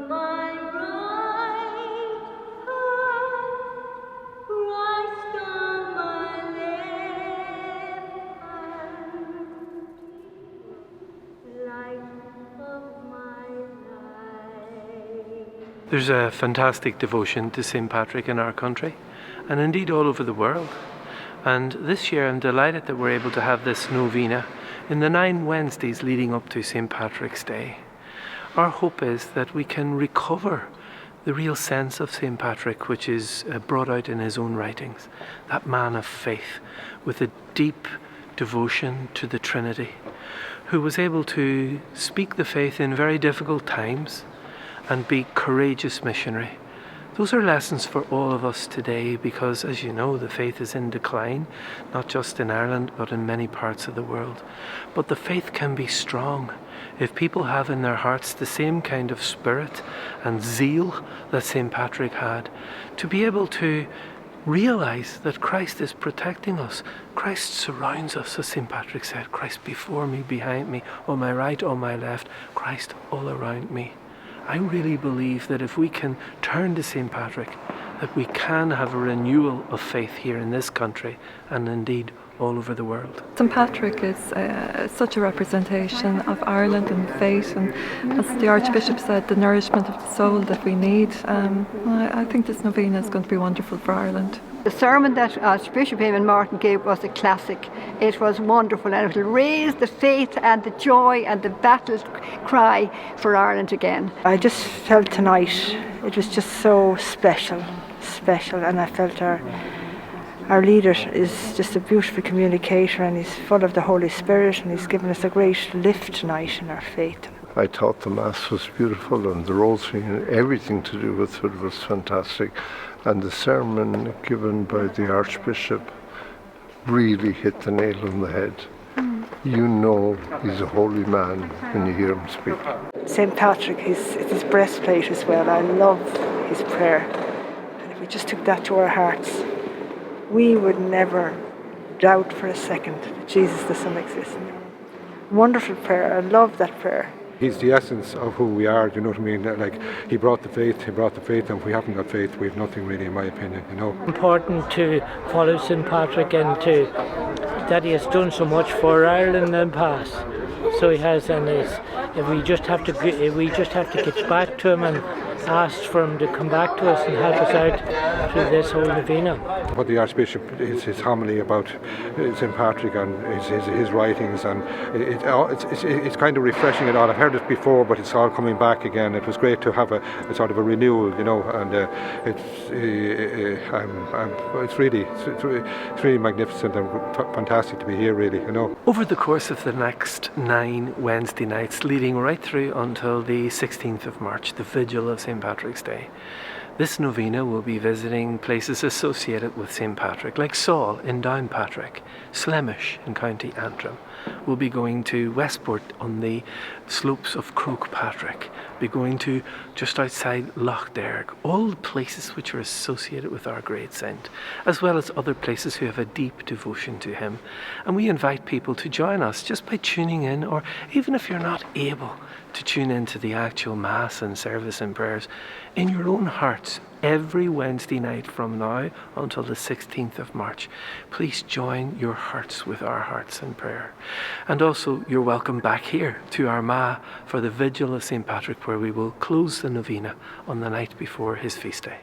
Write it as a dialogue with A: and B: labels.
A: my right hand, Christ on my left hand, light of my life.
B: There's a fantastic devotion to St. Patrick in our country, and indeed all over the world. And this year I'm delighted that we're able to have this novena in the 9 Wednesdays leading up to St. Patrick's Day. Our hope is that we can recover the real sense of St. Patrick, which is brought out in his own writings, that man of faith with a deep devotion to the Trinity, who was able to speak the faith in very difficult times and be courageous missionary. Those are lessons for all of us today because, as you know, the faith is in decline, not just in Ireland, but in many parts of the world. But the faith can be strong if people have in their hearts the same kind of spirit and zeal that St. Patrick had, to be able to realize that Christ is protecting us. Christ surrounds us, as St. Patrick said, Christ before me, behind me, on my right, on my left, Christ all around me. I really believe that if we can turn to St. Patrick, that we can have a renewal of faith here in this country and indeed all over the world.
C: St. Patrick is such a representation of Ireland and faith, and as the Archbishop said, the nourishment of the soul that we need. I think this novena is going to be wonderful for Ireland.
D: The sermon that Archbishop Eamon Martin gave was a classic. It was wonderful, and it will raise the faith and the joy and the battle cry for Ireland again.
E: I just felt tonight, it was just so special, and I felt our leader is just a beautiful communicator, and he's full of the Holy Spirit, and he's given us a great lift tonight in our faith.
F: I thought the Mass was beautiful, and the rosary and everything to do with it was fantastic. And the sermon given by the Archbishop really hit the nail on the head. You know he's a holy man when you hear him speak.
E: St. Patrick, it's his breastplate as well. I love his prayer. And if we just took that to our hearts, we would never doubt for a second that Jesus the Son exists. Wonderful prayer. I love that prayer.
G: He's the essence of who we are, do you know what I mean? Like, he brought the faith, and if we haven't got faith, we have nothing really, in my opinion, you know.
H: Important to follow St. Patrick and that he has done so much for Ireland in the past. So he has, and if we just have to get back to him and ask for him to come back to us and help us out through this whole novena.
G: What the Archbishop, his homily about St. Patrick and his writings, and it's kind of refreshing it all. I've heard it before, but it's all coming back again. It was great to have a sort of a renewal, you know, and it's really magnificent and fantastic to be here, really, you know.
B: Over the course of the next 9 Wednesday nights, leading right through until the 16th of March, the vigil of St. Patrick's Day, this novena will be visiting places associated with St. Patrick, like Saul in Downpatrick, Slemish in County Antrim. We'll be going to Westport on the slopes of Croagh-Patrick, be going to just outside Lough Derg, all the places which are associated with our great saint, as well as other places who have a deep devotion to him. And we invite people to join us just by tuning in, or even if you're not able to tune into the actual Mass and service and prayers, in your own hearts, every Wednesday night from now until the 16th of March. Please join your hearts with our hearts in prayer. And also, you're welcome back here to Armagh for the Vigil of St. Patrick, where we will close the novena on the night before his feast day.